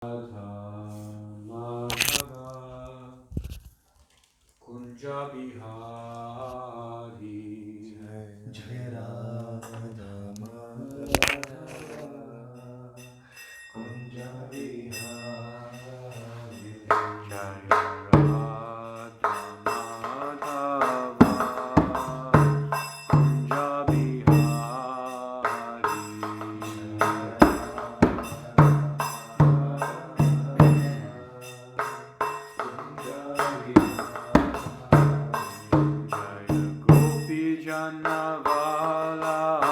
Madhava Kunja Bihari Jai Radha Madhava Kunja Bihari Jai Radha Madhava Kunja Bihari Jai Gopi Jana Vallabha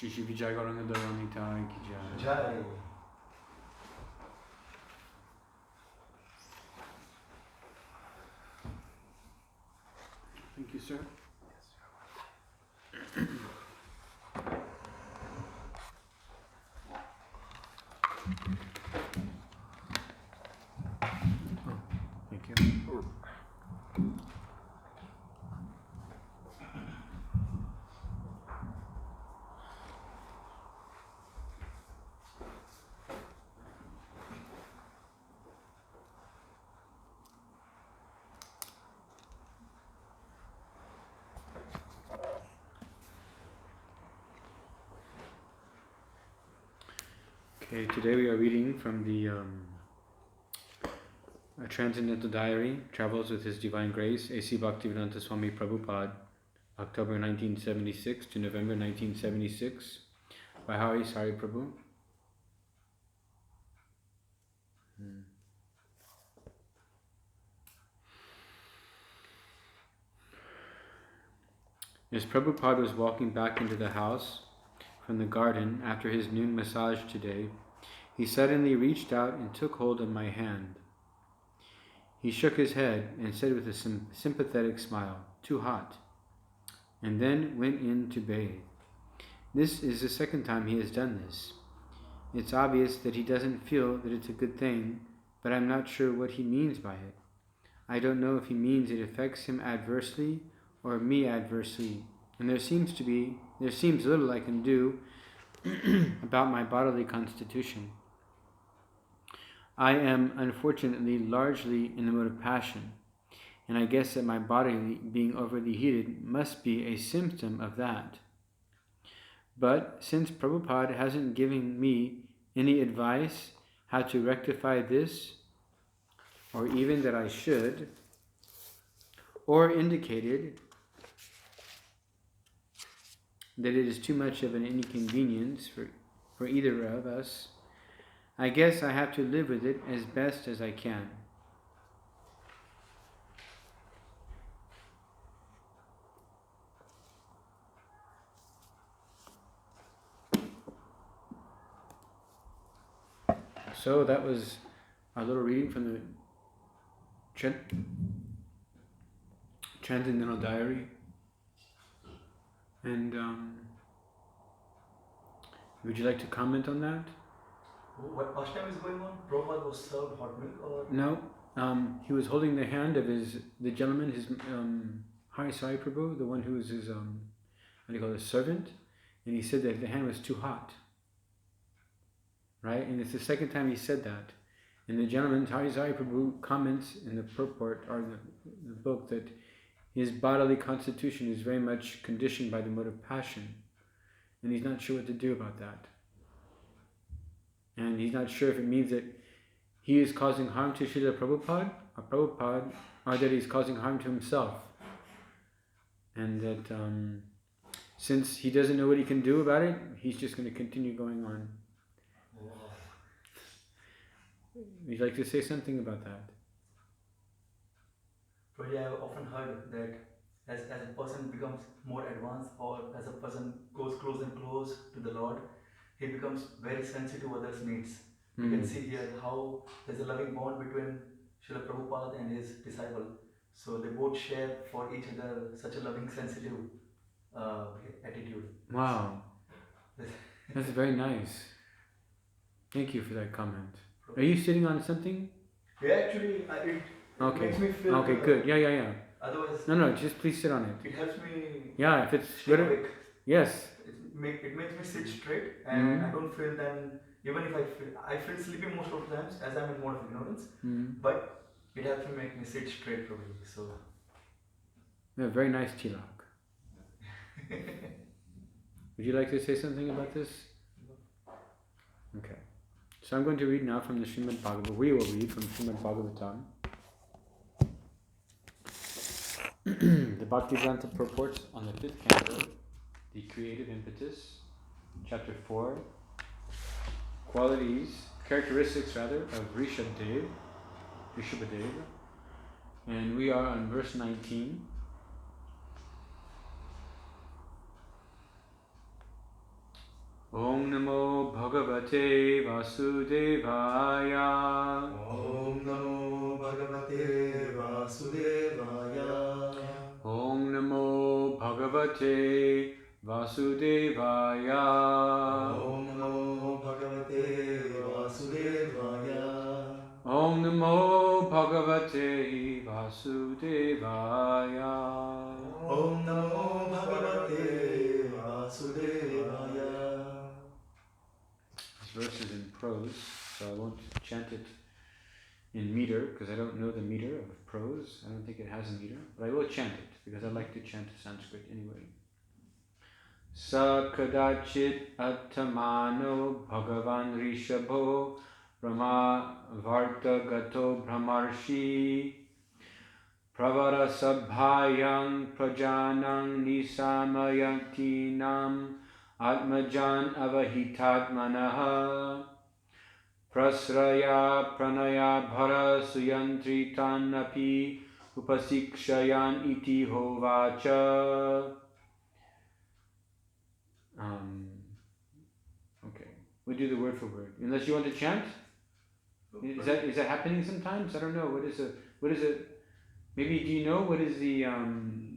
Shishi Vijay Gauranga Dharanita Ki Jai. Thank you, sir. Okay, today we are reading from the Transcendental Diary, Travels with His Divine Grace, A.C. Bhaktivedanta Swami Prabhupada, October 1976 to November 1976, by Hari Sari Prabhu. As Prabhupada was walking back into the house from the garden after his noon massage today, he suddenly reached out and took hold of my hand. He shook his head and said with a sympathetic smile, "Too hot," and then went in to bathe. This is the second time he has done this. It's obvious that he doesn't feel that it's a good thing, but I'm not sure what he means by it. I don't know if he means it affects him adversely or me adversely, and there seems little I can do about my bodily constitution. I am, unfortunately, largely in the mode of passion, and I guess that my body being overly heated must be a symptom of that. But since Prabhupada hasn't given me any advice how to rectify this, or even that I should, or indicated that it is too much of an inconvenience for either of us, I guess I have to live with it as best as I can. So that was a little reading from the Transcendental Diary. And would you like to comment on that? What pastime is going on? Prabhupada was served hot milk or? No, he was holding the hand of the gentleman, his Hari Sai Prabhu, the one who was his servant, and he said that the hand was too hot. Right, and it's the second time he said that. And the gentleman, Hari Sai Prabhu, comments in the purport or the book that his bodily constitution is very much conditioned by the mode of passion, and he's not sure what to do about that. And he's not sure if it means that he is causing harm to Srila Prabhupada, or that he's causing harm to himself. And that since he doesn't know what he can do about it, he's just going to continue going on. Would you like to say something about that? Probably I have often heard that as a person becomes more advanced, or as a person goes close and close to the Lord, he becomes very sensitive to others' needs. You can see here how there's a loving bond between Srila Prabhupada and his disciple. So they both share for each other such a loving, sensitive attitude. Wow. That's very nice. Thank you for that comment. Are you sitting on something? Yeah, actually, it makes me feel... Okay, good. Yeah. Otherwise... No, just please sit on it. It helps me... Yeah, if it's good... Yes. It makes me sit straight, and I don't feel then... Even if I feel sleepy most of the times as I'm in mode of ignorance, but it helps me make me sit straight probably, so... Yeah, very nice tilak. Would you like to say something about this? Okay. So I'm going to read now from the Srimad Bhagavatam. We will read from Srimad Bhagavatam. The Bhaktivedanta purports on the 5th canto, the creative impetus, chapter 4, characteristics of Rishabhadev, and we are on verse 19. Om Namo Bhagavate Vasudevaya. Om Namo Bhagavate Vasudevaya. Om Namo Bhagavate Vasudevaya. Om Namo Bhagavate Vasudevaya. Om Namo Bhagavate Vasudevaya. Om Namo Bhagavate Vasudevaya. This verse is in prose, so I won't chant it in meter, because I don't know the meter of prose. I don't think it has a meter, but I will chant it, because I like to chant Sanskrit anyway. Sa kadachit attamano bhagavan rishabho brahma varta gato brahmarshi pravara sabhayang prajanang nisamayantinam atmajan avahitatmanaha prasraya pranaya bhara suyantritan api upasikshayan iti hovacha. Okay, we do the word for word. Unless you want to chant? Is that happening sometimes? I don't know. What is it? Maybe do you know what is the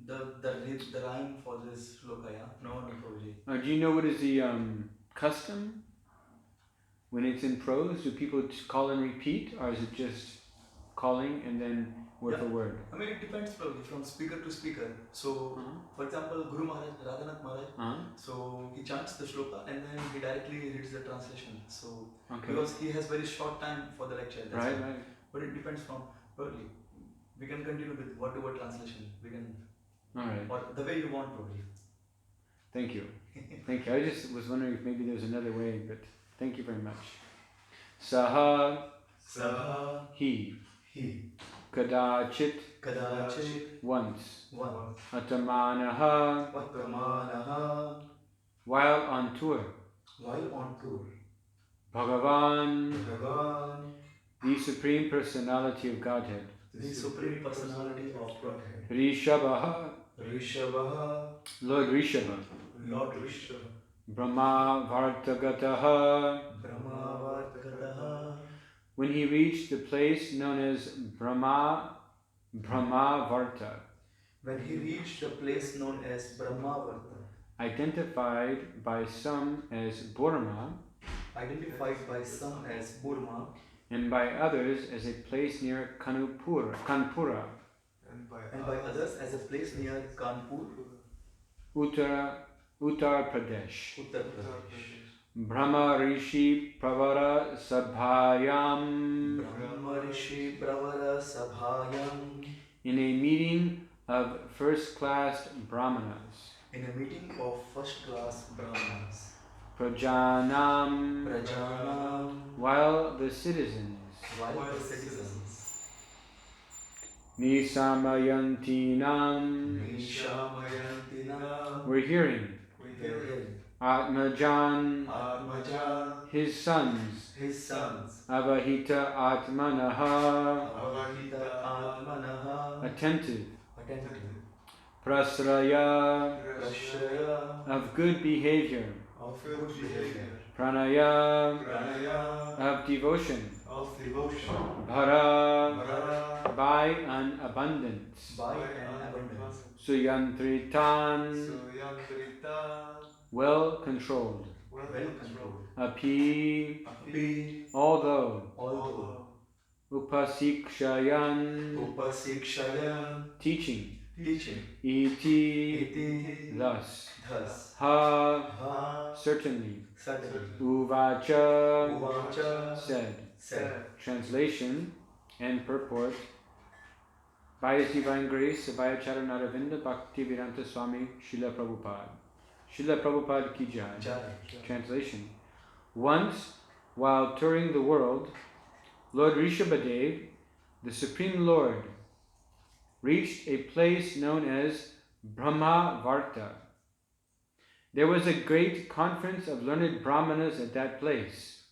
The rhyme for this shloka, yeah? No, probably. do you know what is the custom when it's in prose? Do people call and repeat, or is it just calling and then word for word? I mean, it depends probably from speaker to speaker. So, for example, Guru Maharaj, Radhanath Maharaj, so he chants the shloka and then he directly reads the translation. So, because he has very short time for the lecture. Right. But it depends from probably. We can continue with word-to-word translation. We can. All right. Or the way you want, probably. Thank you. Thank you. I just was wondering if maybe there's another way, but thank you very much. Saha. He. Kadachit. Once. Attamanaha. While on tour. Bhagavan. The Supreme Personality of Godhead. The Supreme Personality of Godhead. Rishabhadev. Lord Rishabha. Brahma Vartagataha. When he reached the place known as Brahma Varta. Identified by some as Burma. And by others as a place near Kanpura. And by others as a place near Kanpur. Uttar Pradesh. Brahma Rishi Pravara Sabhayam. In a meeting of first-class Brahmanas. Prajanam. While the citizens. Nisamayantinam. We're hearing. Atmajan. His sons. Avahita Atmanaha. Attentive. Prasraya. Of good behavior. Pranaya. Of devotion. Bhara. By an abundance. Suyantritan. Well controlled. Api. Although. Upasikshayan. Teaching. Iti. Thus. Ha. Certainly. Uvacha. Said. Translation and purport. By His Divine Grace, Abhaya Charanaravinda Bhakti Vedanta Swami Srila Prabhupada. Srila Prabhupada Ki Jai. Translation. Once, while touring the world, Lord Rishabhadev, the Supreme Lord, reached a place known as Brahma Varta. There was a great conference of learned Brahmanas at that place,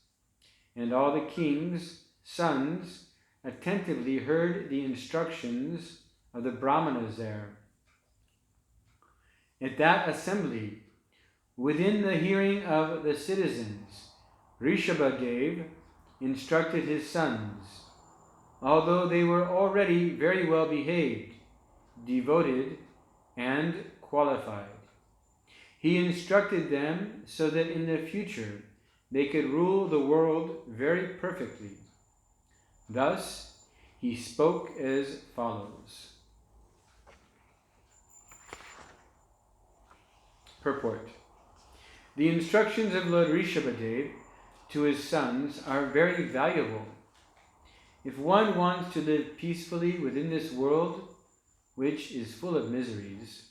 and all the king's sons attentively heard the instructions of the Brahmanas there. At that assembly, within the hearing of the citizens, Rishabhadev instructed his sons, although they were already very well behaved, devoted, and qualified. He instructed them so that in the future they could rule the world very perfectly. Thus, he spoke as follows. Purport. The instructions of Lord Rishabhadev to his sons are very valuable. If one wants to live peacefully within this world, which is full of miseries,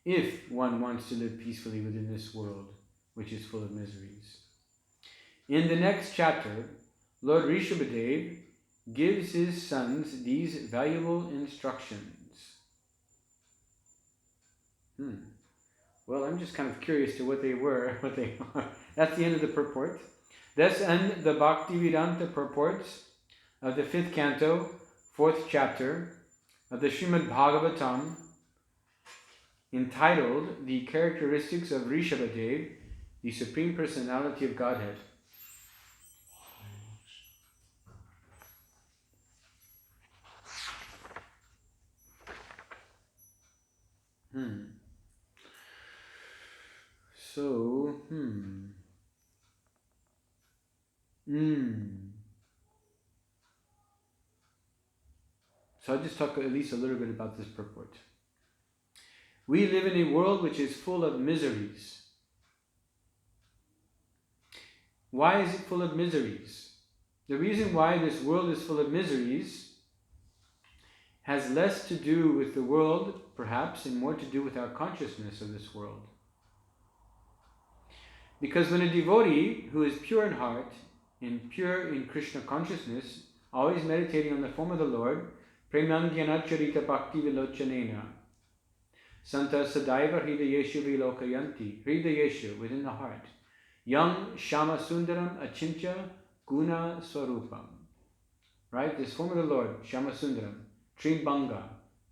If one wants to live peacefully within this world, which is full of miseries. In the next chapter, Lord Rishabhadev gives his sons these valuable instructions. Well, I'm just kind of curious to what they were, what they are. That's the end of the purport. Thus end the Bhakti Vedanta purports of the 5th canto, 4th chapter of the Srimad Bhagavatam, entitled The Characteristics of Rishabhadev, the Supreme Personality of Godhead. So, So I'll just talk at least a little bit about this purport. We live in a world which is full of miseries. Why is it full of miseries? The reason why this world is full of miseries has less to do with the world, perhaps, and more to do with our consciousness of this world. Because when a devotee who is pure in heart and pure in Krishna consciousness, always meditating on the form of the Lord, Premangyana Bhakti Vilochanena, Santa Sadaiva Hridayeshu Vilokayanti, Hridayeshu, within the heart, Yang Shama Sundaram Achintya Guna Swarupam. Right? This form of the Lord, Shama Sundaram, Tribanga,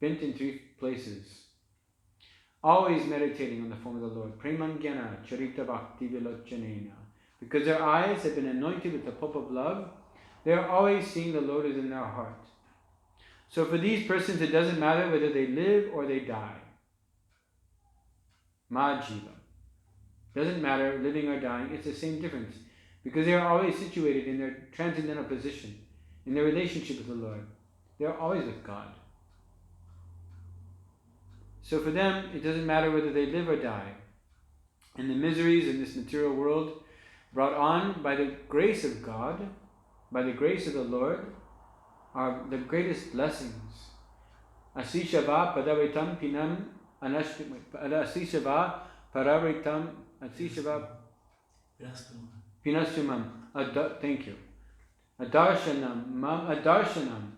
bent in 3 places. Always meditating on the form of the Lord. Premangyana Charita Bhakti Vilochanena. Because their eyes have been anointed with the pulp of love, they are always seeing the Lord is in their heart. So for these persons, it doesn't matter whether they live or they die. Majiva. Doesn't matter living or dying, it's the same difference. Because they are always situated in their transcendental position, in their relationship with the Lord. They are always with God. So for them, it doesn't matter whether they live or die. And the miseries in this material world, brought on by the grace of God, by the grace of the Lord, are the greatest blessings. Asishava padavritam pinam asishava paravritam asishava pinasumam. Thank you. Adarshanam.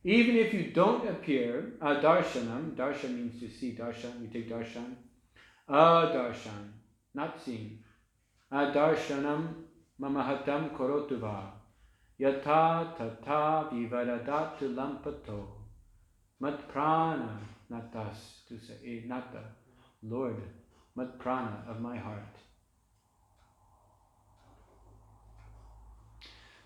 Even if you don't appear, darshanam, darshan means to see, darshan, you take darshan, darshan, not seeing. Darshanam mamahatam korotuva, yata tata vivaradatu lampato, mat prana natas, to say, nata, Lord, mat prana of my heart.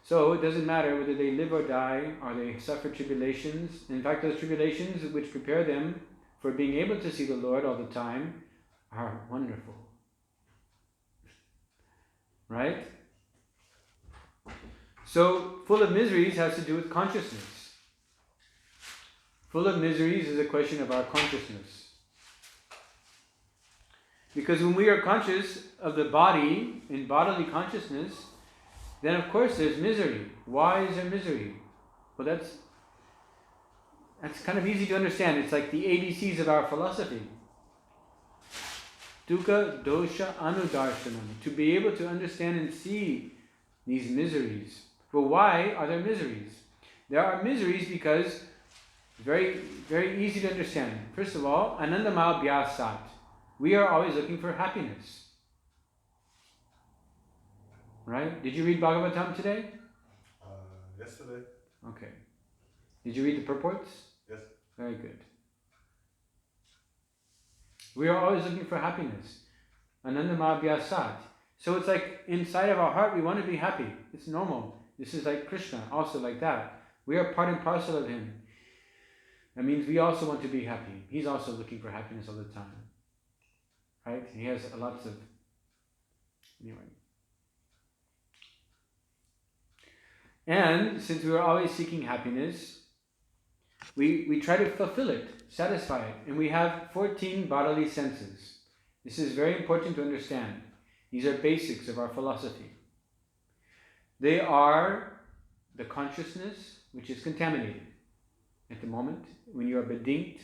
So it doesn't matter whether they live or die, or they suffer tribulations. In fact, those tribulations which prepare them for being able to see the Lord all the time are wonderful. Right? So, full of miseries has to do with consciousness. Full of miseries is a question of our consciousness. Because when we are conscious of the body, in bodily consciousness, then of course there's misery. Why is there misery? Well, that's kind of easy to understand. It's like the ABCs of our philosophy. Dukkha, dosha, anudarshanam. To be able to understand and see these miseries. But why are there miseries? There are miseries because, very, very easy to understand. First of all, anandama bhyasat. We are always looking for happiness. Right? Did you read Bhagavatam today? Yesterday. Okay. Did you read the purports? Yes. Very good. We are always looking for happiness. Anandama bhyasat. So it's like inside of our heart we want to be happy. It's normal. This is like Krishna, also like that. We are part and parcel of him. That means we also want to be happy. He's also looking for happiness all the time. Right? He has lots of... Anyway. And since we are always seeking happiness, we try to fulfill it, satisfy it. And we have 14 bodily senses. This is very important to understand. These are basics of our philosophy. They are the consciousness which is contaminated at the moment when you are bedinkt,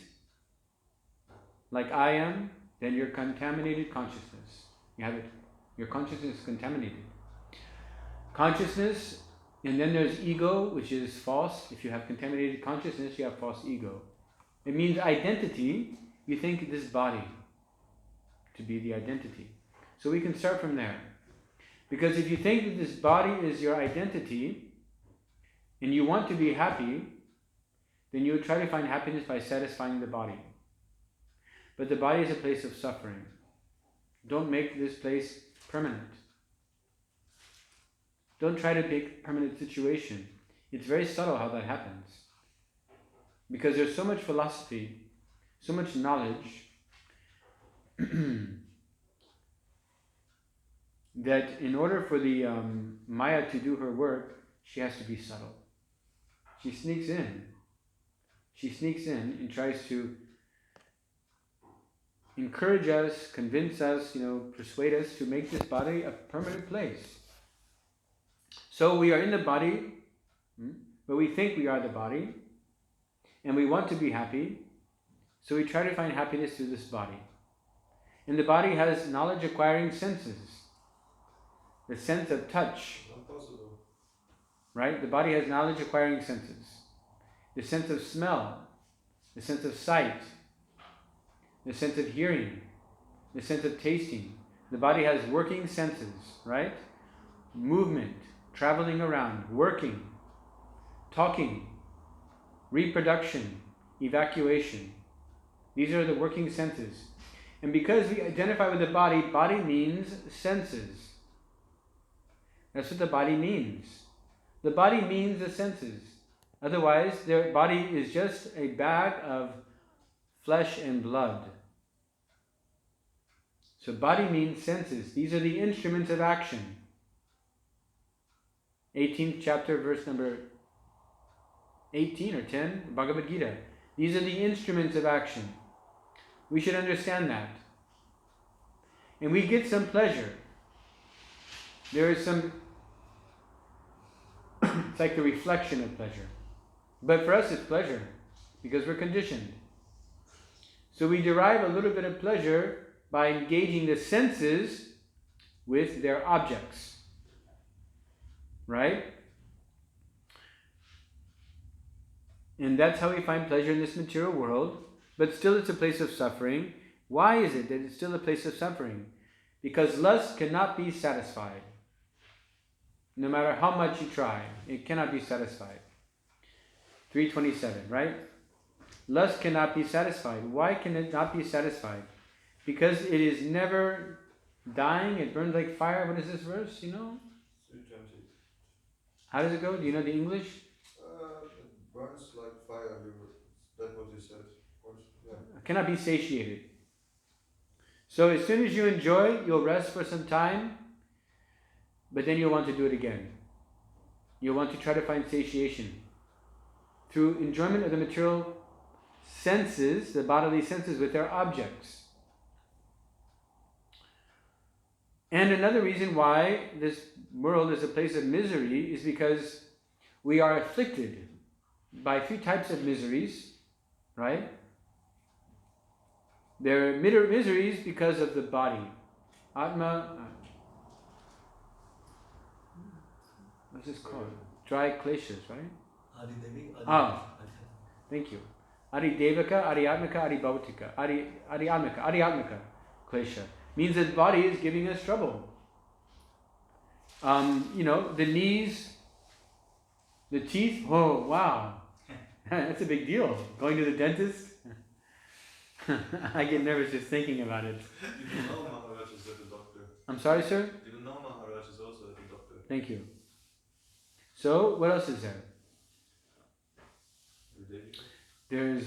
like I am, then you're contaminated consciousness. You have it. Your consciousness is contaminated. Consciousness, and then there's ego, which is false. If you have contaminated consciousness, you have false ego. It means identity. You think this body to be the identity. So we can start from there. Because if you think that this body is your identity, and you want to be happy, then you would try to find happiness by satisfying the body. But the body is a place of suffering. Don't make this place permanent. Don't try to make permanent situation. It's very subtle how that happens. Because there's so much philosophy, so much knowledge, that in order for the Maya to do her work, she has to be subtle. She sneaks in. She sneaks in and tries to encourage us, convince us, persuade us to make this body a permanent place. So we are in the body, but we think we are the body, and we want to be happy, so we try to find happiness through this body. And the body has knowledge-acquiring senses. The sense of touch. Impossible. Right? The body has knowledge-acquiring senses. The sense of smell, the sense of sight, the sense of hearing, the sense of tasting. The body has working senses, right? Movement, traveling around, working, talking, reproduction, evacuation. These are the working senses. And because we identify with the body, body means senses. That's what the body means. The body means the senses. Otherwise, their body is just a bag of flesh and blood. So body means senses. These are the instruments of action. 18th chapter, verse number 18 or 10, Bhagavad Gita. These are the instruments of action. We should understand that. And we get some pleasure. There is some, it's like the reflection of pleasure. But for us it's pleasure, because we're conditioned. So we derive a little bit of pleasure by engaging the senses with their objects. Right? And that's how we find pleasure in this material world. But still it's a place of suffering. Why is it that it's still a place of suffering? Because lust cannot be satisfied. No matter how much you try, it cannot be satisfied. 327, right? Lust cannot be satisfied. Why can it not be satisfied? Because it is never dying. It burns like fire. What is this verse? 320. How does it go? Do you know the English? It burns like fire. That's what you said. Yeah. Cannot be satiated. So as soon as you enjoy, you'll rest for some time, but then you'll want to do it again. You'll want to try to find satiation. Through enjoyment of the material senses, the bodily senses with their objects. And another reason why this world is a place of misery is because we are afflicted by 3 types of miseries, right? There are miseries because of the body. Atma, what's this called? Dry kleshas, right? Thank you. Adi Devaka, Adi Atmaka, Adi Bhautika, Adi Atmaka klesha. Means that the body is giving us trouble. The knees, the teeth, oh wow. That's a big deal. Going to the dentist. I get nervous just thinking about it. Even now Maharaj is at the doctor. I'm sorry, sir? Even now Maharaj is also at the doctor. Thank you. So, what else is there? There's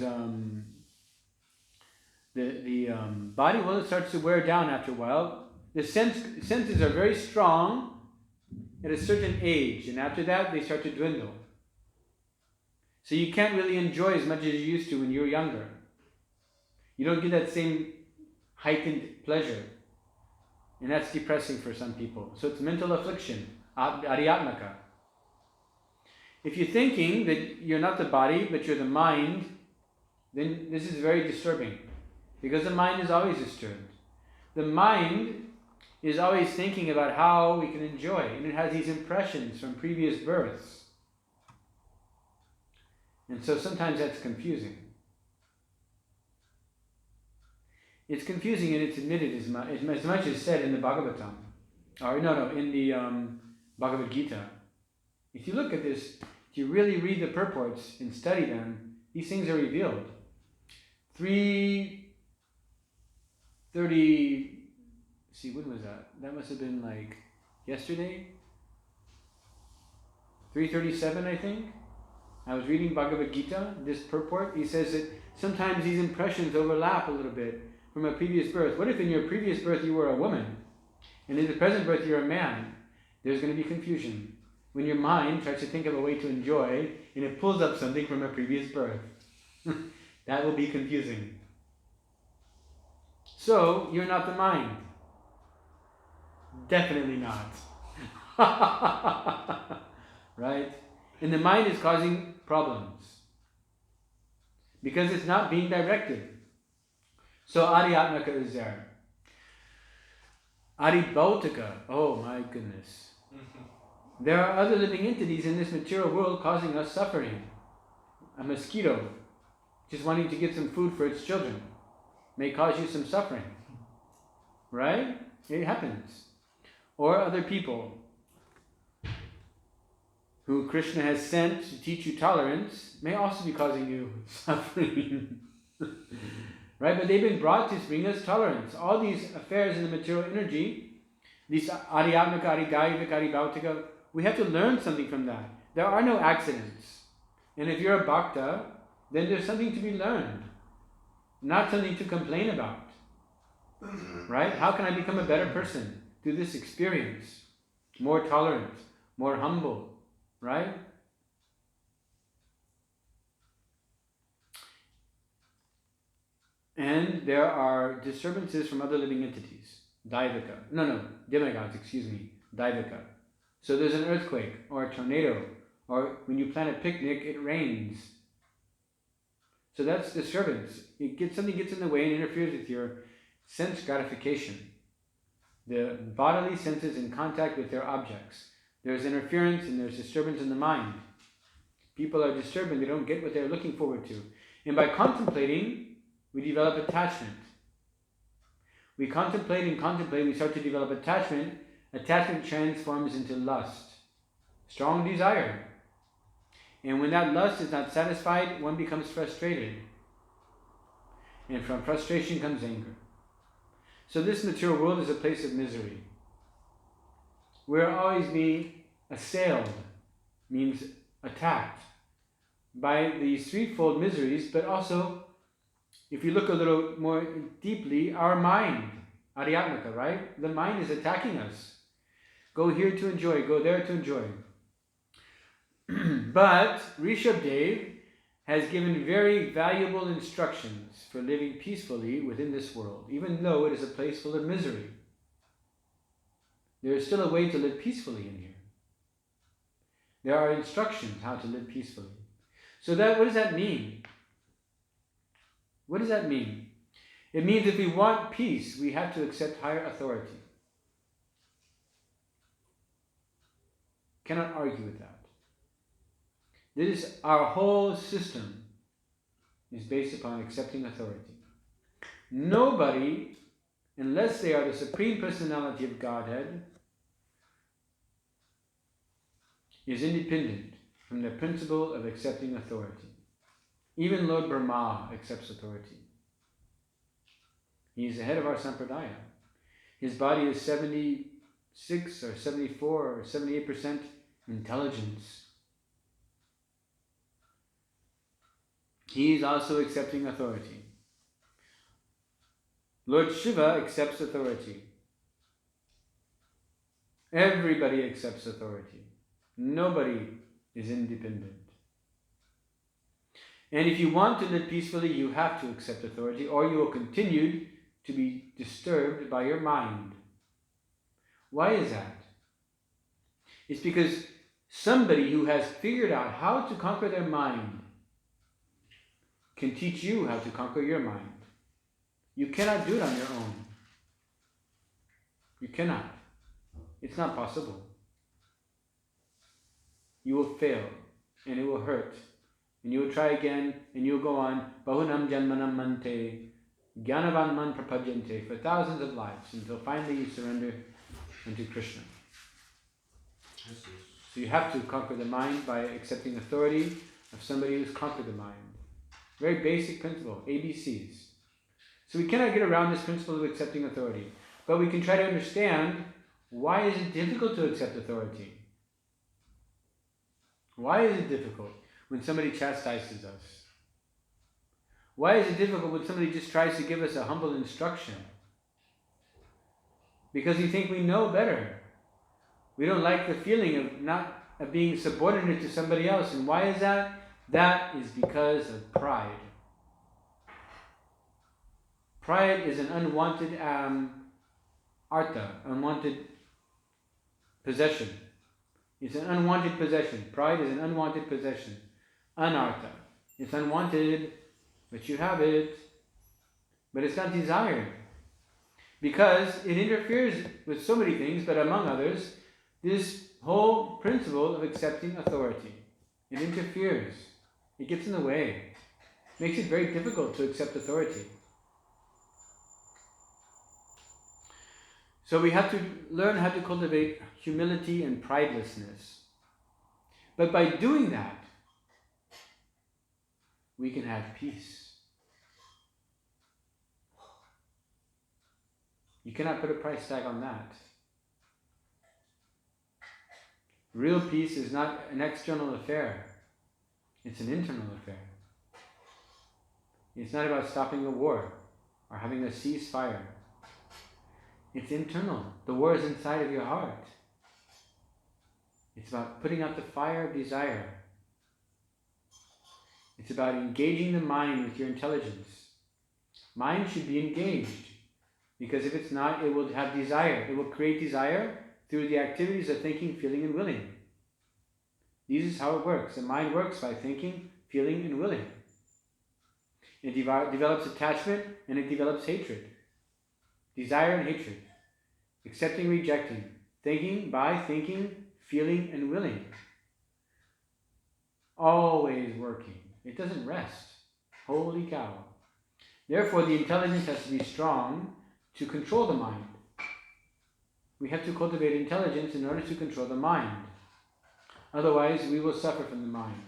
the body, well, it starts to wear down after a while. The senses are very strong at a certain age, and after that they start to dwindle. So you can't really enjoy as much as you used to when you were younger. You don't get that same heightened pleasure. And that's depressing for some people. So it's mental affliction, adhyatmaka. If you're thinking that you're not the body, but you're the mind, then this is very disturbing. because the mind is always disturbed. The mind is always thinking about how we can enjoy, and it has these impressions from previous births. And so sometimes that's confusing. It's confusing, and it's admitted as much as said in the Bhagavatam. In the Bhagavad Gita. If you look at this, if you really read the purports and study them, these things are revealed. 3:30. See, when was that? That must have been like yesterday. 3:37, I think. I was reading Bhagavad Gita, this purport. He says that sometimes these impressions overlap a little bit from a previous birth. What if in your previous birth you were a woman, and in the present birth you're a man? There's going to be confusion when your mind tries to think of a way to enjoy, and it pulls up something from a previous birth. That will be confusing. So, you're not the mind. Definitely not. Right? And the mind is causing problems because it's not being directed. So Adhyatmika is there. Adibhautika, oh my goodness. There are other living entities in this material world causing us suffering. A mosquito just wanting to get some food for its children may cause you some suffering. Right? It happens. Or other people who Krishna has sent to teach you tolerance may also be causing you suffering. Right? But they've been brought to bring us tolerance. All these affairs in the material energy, these Adhyatmika, Adhigayavika, Adhibhautika, we have to learn something from that. There are no accidents. And if you're a bhakta, then there's something to be learned, not something to complain about. Right? How can I become a better person through this experience? More tolerant, more humble, right? And there are disturbances from other living entities. Demigods, Daivika. So there's an earthquake or a tornado, or when you plan a picnic, it rains. So that's disturbance. Something gets in the way and interferes with your sense gratification. The bodily senses in contact with their objects. There's interference and there's disturbance in the mind. People are disturbed and they don't get what they're looking forward to. And by contemplating, we develop attachment. We contemplate, we start to develop attachment. Attachment transforms into lust. Strong desire. And when that lust is not satisfied, one becomes frustrated. And from frustration comes anger. So this material world is a place of misery. We're always being assailed, means attacked, by these threefold miseries, but also, if you look a little more deeply, our mind, Adhyatmika, right? The mind is attacking us. Go here to enjoy, go there to enjoy. But Rishabhadev has given very valuable instructions for living peacefully within this world, even though it is a place full of misery. There is still a way to live peacefully in here. There are instructions how to live peacefully. So what does that mean? What does that mean? It means if we want peace, we have to accept higher authority. Cannot argue with that. Our whole system is based upon accepting authority. Nobody, unless they are the Supreme Personality of Godhead, is independent from the principle of accepting authority. Even Lord Brahma accepts authority. He is the head of our sampradaya. His body is 76 or 74 or 78% intelligence. He is also accepting authority. Lord Shiva accepts authority. Everybody accepts authority. Nobody is independent. And if you want to live peacefully, you have to accept authority, or you will continue to be disturbed by your mind. Why is that? It's because somebody who has figured out how to conquer their mind can teach you how to conquer your mind. You cannot do it on your own. You cannot. It's not possible. You will fail, and it will hurt, and you will try again, and you will go on, bahunam janmanam mante, jnanavan man prapajante, for thousands of lives, until finally you surrender unto Krishna. So you have to conquer the mind by accepting authority of somebody who's conquered the mind. Very basic principle, ABCs. So we cannot get around this principle of accepting authority, but we can try to understand, why is it difficult to accept authority? Why is it difficult when somebody chastises us? Why is it difficult when somebody just tries to give us a humble instruction? Because we think we know better. We don't like the feeling of being subordinate to somebody else. And why is that? That is because of pride. Pride is an unwanted artha, unwanted possession. It's an unwanted possession. Pride is an unwanted possession. Anartha. It's unwanted, but you have it. But it's not desired. Because it interferes with so many things, but among others, this whole principle of accepting authority. It interferes. It gets in the way. It makes it very difficult to accept authority. So we have to learn how to cultivate humility and pridelessness. But by doing that, we can have peace. You cannot put a price tag on that. Real peace is not an external affair. It's an internal affair. It's not about stopping a war or having a ceasefire. It's internal. The war is inside of your heart. It's about putting out the fire of desire. It's about engaging the mind with your intelligence. Mind should be engaged, because if it's not, it will have desire. It will create desire through the activities of thinking, feeling, and willing. This is how it works. The mind works by thinking, feeling, and willing. It develops attachment, and it develops hatred. Desire and hatred. Accepting, rejecting. Thinking by thinking, feeling, and willing. Always working. It doesn't rest. Holy cow. Therefore, the intelligence has to be strong to control the mind. We have to cultivate intelligence in order to control the mind. Otherwise, we will suffer from the mind.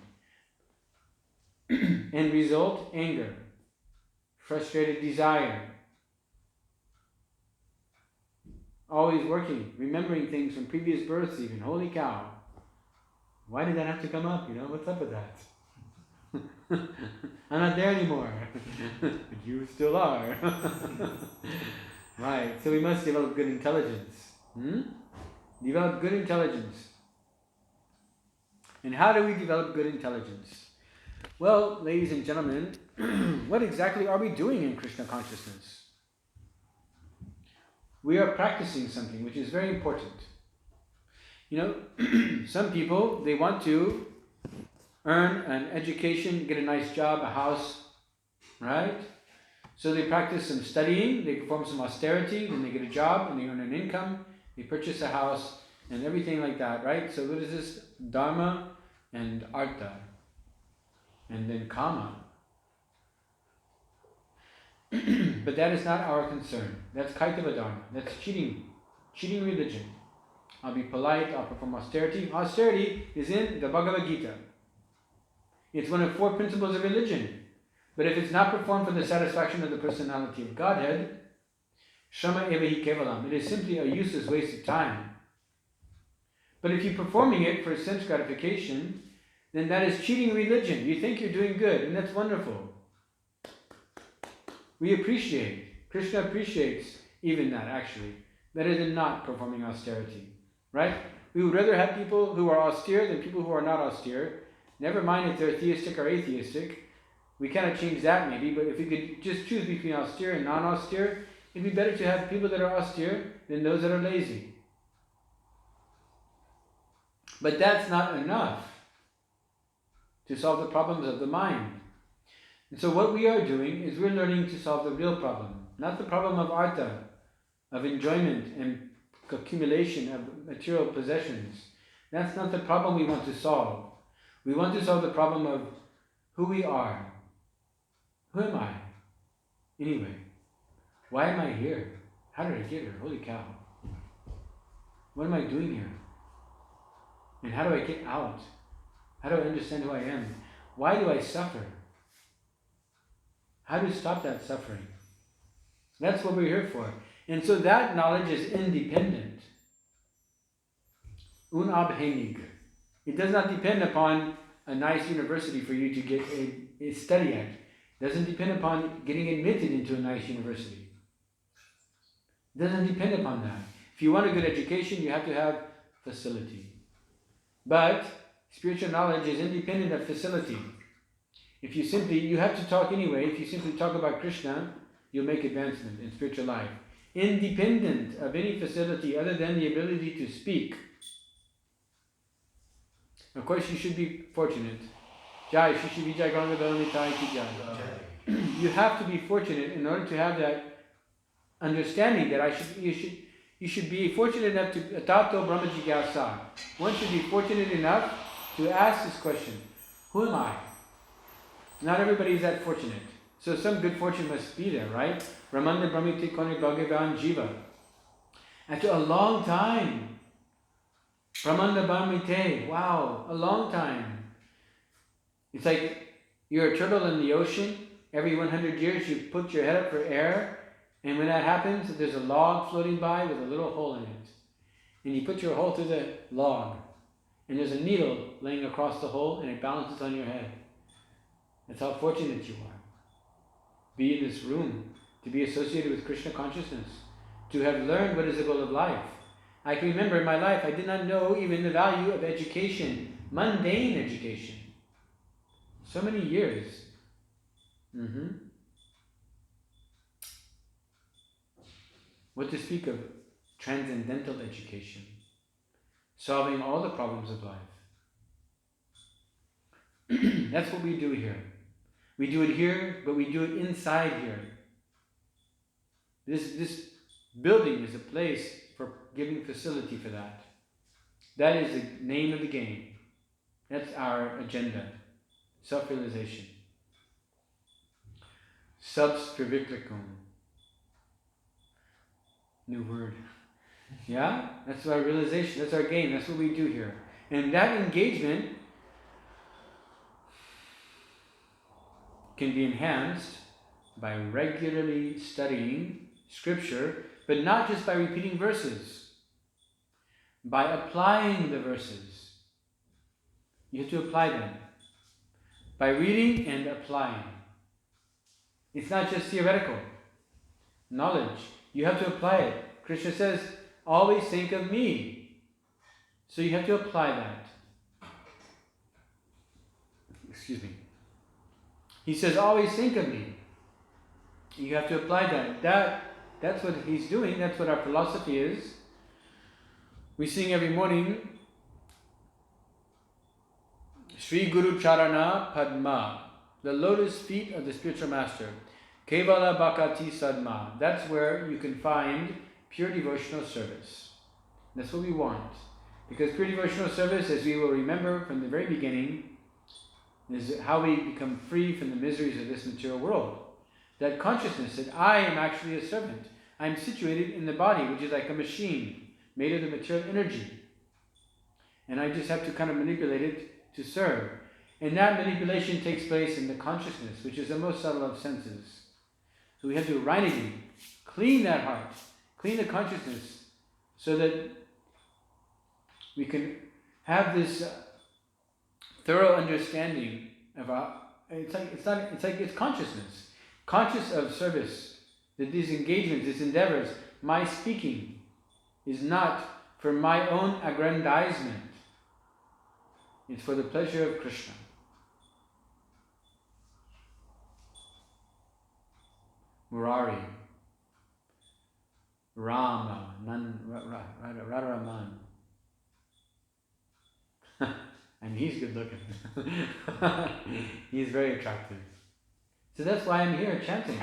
End result, anger, frustrated desire. Always working, remembering things from previous births even. Holy cow. Why did that have to come up? What's up with that? I'm not there anymore. But you still are. Right, so we must develop good intelligence. Develop good intelligence. And how do we develop good intelligence? Well, ladies and gentlemen, what exactly are we doing in Krishna consciousness? We are practicing something which is very important. Some people, they want to earn an education, get a nice job, a house, right? So they practice some studying, they perform some austerity, then they get a job and they earn an income, they purchase a house and everything like that, right? So what is this? Dharma and artha, and then kama. But that is not our concern. That's kaitava dharma. That's cheating religion. I'll be polite, I'll perform austerity. Austerity is in the Bhagavad Gita. It's one of 4 principles of religion. But if it's not performed for the satisfaction of the personality of Godhead, shrama evahi kevalam, it is simply a useless waste of time. But if you're performing it for sense gratification, then that is cheating religion. You think you're doing good, and that's wonderful. We appreciate, Krishna appreciates even that actually, better than not performing austerity. Right? We would rather have people who are austere than people who are not austere. Never mind if they're theistic or atheistic. We cannot change that maybe, but if we could just choose between austere and non-austere, it'd be better to have people that are austere than those that are lazy. But that's not enough to solve the problems of the mind. And so what we are doing is we're learning to solve the real problem. not the problem of artha, of enjoyment and accumulation of material possessions. That's not the problem we want to solve. We want to solve the problem of who we are. Who am I? Anyway, why am I here? How did I get here? Holy cow. What am I doing here? And how do I get out? How do I understand who I am? Why do I suffer? How do you stop that suffering? That's what we're here for. And so that knowledge is independent. Unabhängig. It does not depend upon a nice university for you to get a study at. It doesn't depend upon getting admitted into a nice university. It doesn't depend upon that. If you want a good education, you have to have facility. But spiritual knowledge is independent of facility. If you have to talk anyway. If you simply talk about Krishna, you'll make advancement in spiritual life. Independent of any facility other than the ability to speak. Of course, you should be fortunate. Jai, Shishi Vijay Gauradesh Ki Jai. You have to be fortunate in order to have that understanding that you should be fortunate enough to Tato Brahma Jigyasa. One should be fortunate enough to ask this question: who am I? Not everybody is that fortunate. So some good fortune must be there, right? Ramanda Brahmiti Kone Bhagavan Jiva. After a long time, Brahmanda Brahmite, wow, a long time. It's like you're a turtle in the ocean. Every 100 years you put your head up for air, and when that happens, there's a log floating by with a little hole in it. And you put your hole through the log, and there's a needle laying across the hole, and it balances on your head. That's how fortunate you are. Be in this room, to be associated with Krishna consciousness, to have learned what is the goal of life. I can remember in my life, I did not know even the value of education, mundane education. So many years. What to speak of transcendental education, solving all the problems of life. That's what we do here. We do it here, but we do it inside here. This building is a place for giving facility for that. That is the name of the game. That's our agenda. Self-realization. Subscriviklikum. New word. Yeah? That's our realization. That's our game. That's what we do here. And that engagement can be enhanced by regularly studying scripture, but not just by repeating verses, by applying the verses. You have to apply them. By reading and applying. It's not just theoretical knowledge. You have to apply it. Krishna says, always think of me. So you have to apply that. Excuse me. He says, always think of me. You have to apply that. That's what he's doing. That's what our philosophy is. We sing every morning, Sri Guru Charana Padma, the lotus feet of the spiritual master. Kevala Bhakati Sadma. That's where you can find pure devotional service. That's what we want. Because pure devotional service, as we will remember from the very beginning, is how we become free from the miseries of this material world. That consciousness that I am actually a servant. I'm situated in the body, which is like a machine made of the material energy. And I just have to kind of manipulate it to serve. And that manipulation takes place in the consciousness, which is the most subtle of senses. So we have to reinigen, clean that heart, clean the consciousness, so that we can have this thorough understanding of our. It's consciousness, conscious of service. That these engagements, these endeavors, my speaking, is not for my own aggrandizement. It's for the pleasure of Krishna. Murari, Rama, Radharaman. And he's good looking. He's very attractive. So that's why I'm here chanting.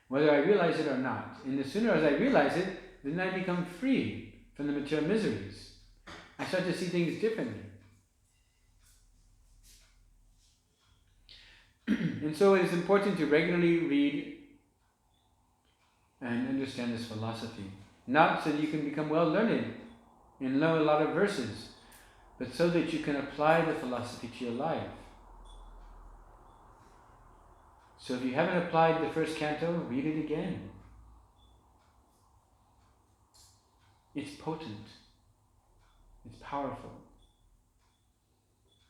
whether I realize it or not. And the sooner as I realize it, then I become free from the material miseries. I start to see things differently. And so it is important to regularly read and understand this philosophy. Not so that you can become well learned and know a lot of verses, but so that you can apply the philosophy to your life. So if you haven't applied the first canto, read it again. It's potent. It's powerful.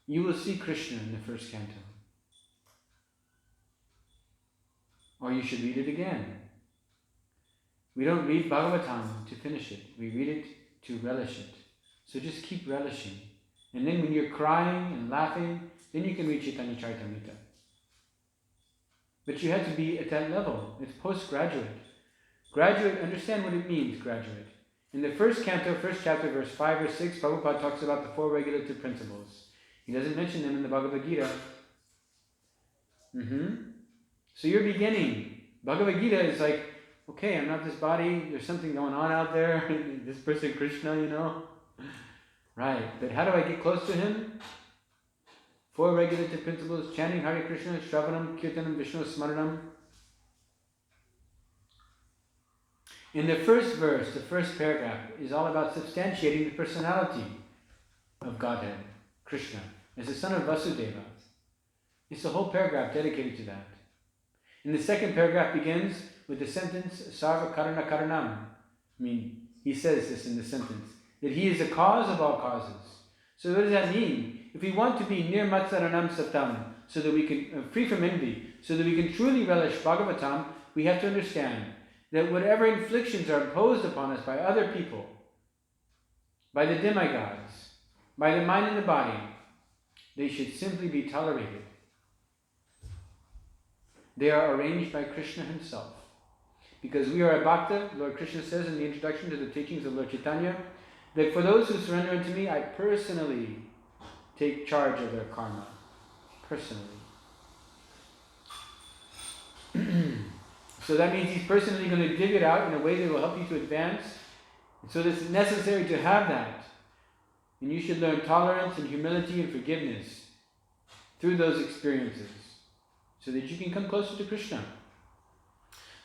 You will see Krishna in the first canto. Or you should read it again. We don't read Bhagavatam to finish it. We read it to relish it. So just keep relishing. And then when you're crying and laughing, then you can read Chaitanya Charitamrita. But you have to be at that level. It's postgraduate. Graduate, understand what it means, graduate. In the first canto, first chapter, verse 5 or 6, Prabhupada talks about the 4 regulative principles. He doesn't mention them in the Bhagavad Gita. So you're beginning. Bhagavad Gita is like, okay, I'm not this body, there's something going on out there, this person Krishna, Right, but how do I get close to him? 4 regulative principles: chanting Hare Krishna, Shravanam, Kirtanam, Vishnu Smaranam. In the first verse, the first paragraph, is all about substantiating the personality of Godhead, Krishna, as the son of Vasudeva. It's a whole paragraph dedicated to that. And the second paragraph begins with the sentence, Sarva Karana Karanam. He says this in the sentence, that he is the cause of all causes. So what does that mean? If we want to be near Matsaranam Satam, so that we can, free from envy, so that we can truly relish Bhagavatam, we have to understand that whatever inflictions are imposed upon us by other people, by the demigods, by the mind and the body, they should simply be tolerated. They are arranged by Krishna himself. Because we are a bhakta, Lord Krishna says in the introduction to the teachings of Lord Chaitanya, that for those who surrender unto me, I personally take charge of their karma. Personally. So that means he's personally going to dig it out in a way that will help you to advance. And so it's necessary to have that. And you should learn tolerance and humility and forgiveness through those experiences, so that you can come closer to Krishna.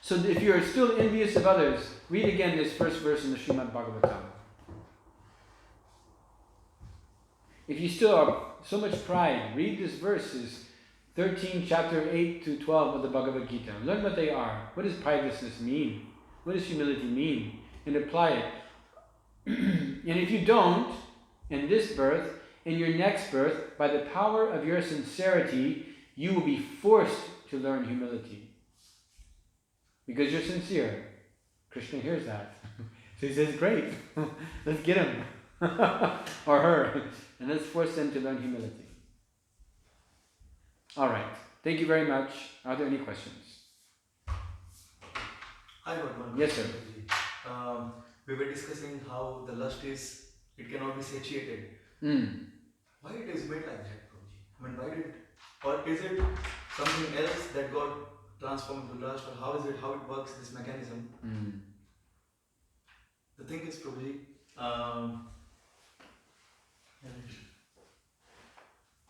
So if you are still envious of others, read again this first verse in the Srimad Bhagavatam. If you still have so much pride, read this verses 13, chapter 8 to 12 of the Bhagavad Gita. Learn what they are. What does pridelessness mean? What does humility mean? And apply it. And if you don't, in this birth, in your next birth, by the power of your sincerity, you will be forced to learn humility. Because you're sincere. Krishna hears that. So he says, great, let's get him. Or her. And let's force them to learn humility. All right. Thank you very much. Are there any questions? I got one Yes, sir. question. We were discussing how the lust it cannot be satiated. Why it is made like that, Prabhuji? Why did, or is it something else that got transformed to lust, or how it works, this mechanism? The thing is, Prabhuji,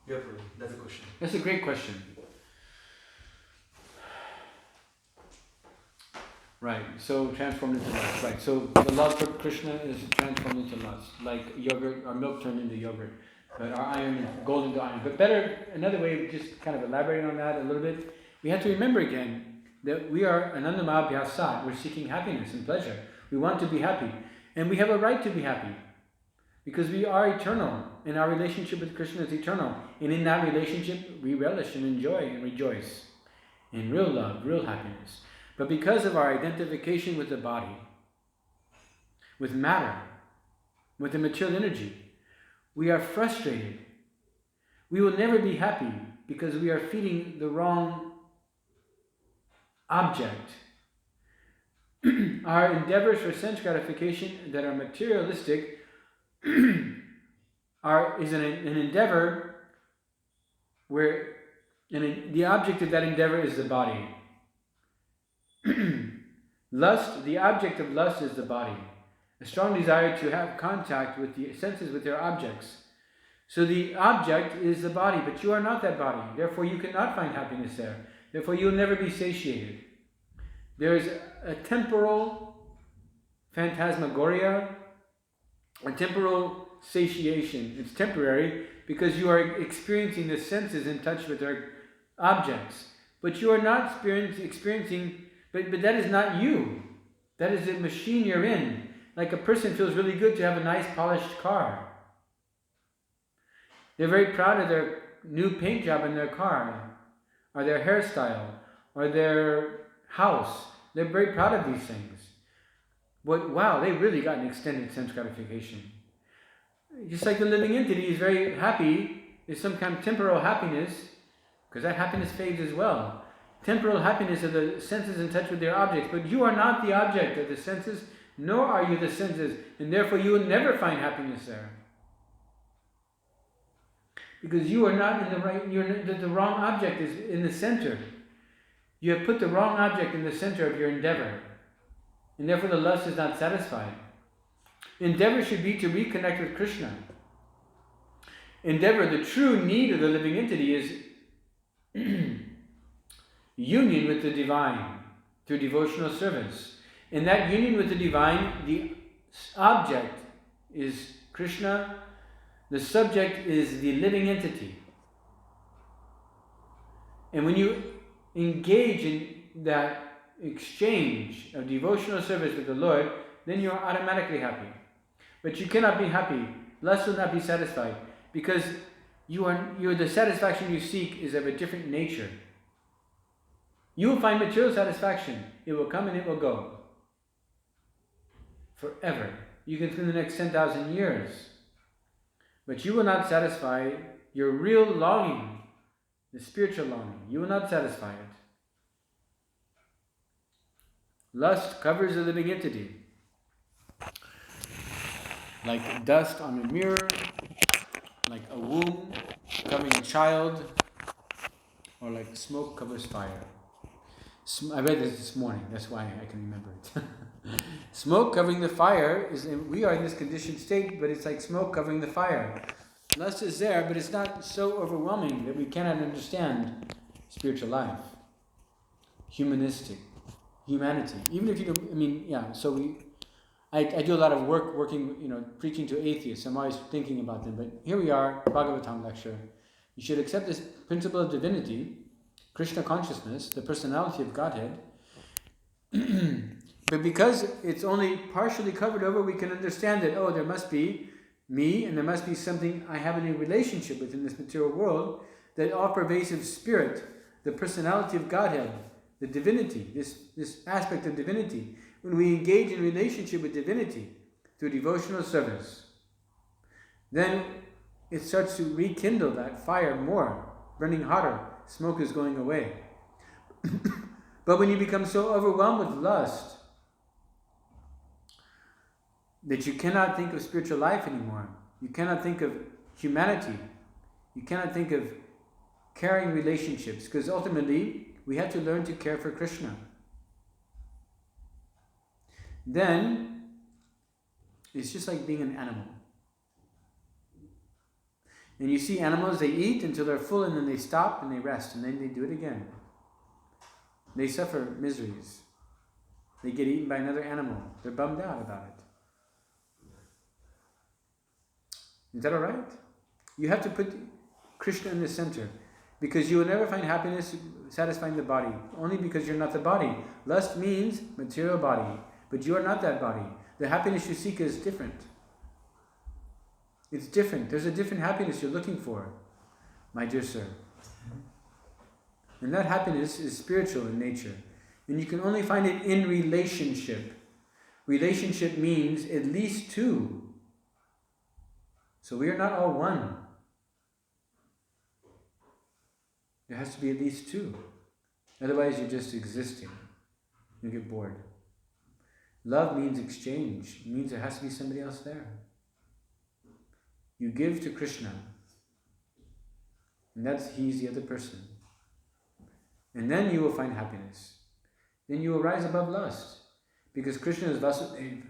yeah, Prabhuji, that's a question. That's a great question. Right, so transformed into lust. Right, so the love for Krishna is transformed into lust, like yogurt or milk turned into yogurt, but our iron, gold into iron. But better, another way of just kind of elaborating on that a little bit, we have to remember again that we are anandamabhyasat. We're seeking happiness and pleasure. We want to be happy, and we have a right to be happy, because we are eternal, and our relationship with Krishna is eternal. And in that relationship, we relish and enjoy and rejoice in real love, real happiness. But because of our identification with the body, with matter, with the material energy, we are frustrated. We will never be happy because we are feeding the wrong object. Our endeavors for sense gratification that are materialistic is an endeavor where the object of that endeavor is the body. Lust, the object of lust is the body. A strong desire to have contact with the senses, with their objects. So the object is the body, but you are not that body. Therefore, you cannot find happiness there. Therefore, you will never be satiated. There is a temporal phantasmagoria, a temporal satiation. It's temporary because you are experiencing the senses in touch with their objects. But you are not experiencing, but that is not you. That is the machine you're in. Like a person feels really good to have a nice polished car. They're very proud of their new paint job in their car, or their hairstyle, or their house. They're very proud of these things. But wow, they really got an extended sense gratification. Just like the living entity is very happy, is some kind of temporal happiness, because that happiness fades as well. Temporal happiness of the senses in touch with their objects, but you are not the object of the senses, nor are you the senses, and therefore you will never find happiness there. Because you are not in the right, the wrong object is in the center. You have put the wrong object in the center of your endeavor, and therefore the lust is not satisfied. Endeavor should be to reconnect with Krishna. Endeavor, the true need of the living entity is union with the divine through devotional service. In that union with the divine, the object is Krishna, the subject is the living entity. And when you engage in that exchange of devotional service with the Lord, then you are automatically happy. But you cannot be happy. Lust will not be satisfied, because the satisfaction you seek is of a different nature. You will find material satisfaction. It will come and it will go. Forever. You can spend the next 10,000 years. But you will not satisfy your real longing, the spiritual longing. You will not satisfy it. Lust covers the living entity. Like dust on a mirror, like a womb covering a child, or like smoke covers fire. I read this morning, that's why I can remember it. Smoke covering the fire, we are in this conditioned state, but it's like smoke covering the fire. Lust is there, but it's not so overwhelming that we cannot understand spiritual life. Humanity. Even if you don't, so I do a lot of work working, preaching to atheists. I'm always thinking about them, but here we are, Bhagavatam lecture. You should accept this principle of divinity, Krishna consciousness, the personality of Godhead. But because it's only partially covered over, we can understand that, there must be me, and there must be something I have in a relationship with in this material world, that all-pervasive spirit, the personality of Godhead, the divinity, this aspect of divinity. When we engage in relationship with divinity through devotional service, then it starts to rekindle that fire more, burning hotter. Smoke is going away. But when you become so overwhelmed with lust that you cannot think of spiritual life anymore, you cannot think of humanity, you cannot think of caring relationships, because ultimately we have to learn to care for Krishna. Then it's just like being an animal. And you see animals, they eat until they're full, and then they stop and they rest, and then they do it again. They suffer miseries. They get eaten by another animal. They're bummed out about it. Is that all right? You have to put Krishna in the center, because you will never find happiness satisfying the body, only because you're not the body. Lust means material body, but you are not that body. The happiness you seek is different. It's different. There's a different happiness you're looking for, my dear sir. And that happiness is spiritual in nature. And you can only find it in relationship. Relationship means at least two. So we are not all one. There has to be at least two. Otherwise you're just existing. You get bored. Love means exchange. It means there has to be somebody else there. You give to Krishna, and he's the other person. And then you will find happiness. then you will rise above lust. Because Krishna is Vasudeva,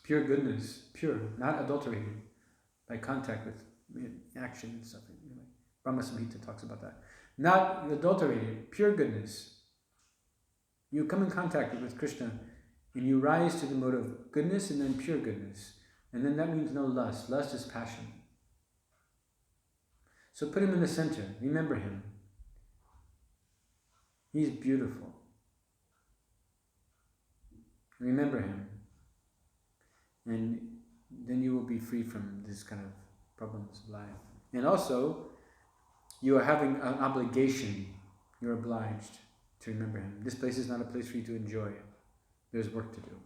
pure goodness, pure, not adulterated by contact with action and stuff. Anyway, Brahma Samhita talks about that. Not adulterated, pure goodness. You come in contact with Krishna and you rise to the mode of goodness and then pure goodness. And then that means no lust. Lust is passion. So put him in the center. Remember him. He's beautiful. Remember him. And then you will be free from this kind of problems of life. And also, you are having an obligation. You're obliged to remember him. This place is not a place for you to enjoy. There's work to do.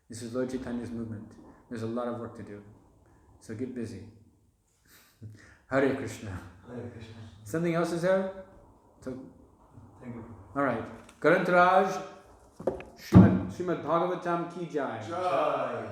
This is Lord Chaitanya's movement. There's a lot of work to do. So get busy. Hare Krishna. Hare Krishna. Something else is there? So, Thank you. all right. Karantaraj, Srimad Bhagavatam ki jai. Jai.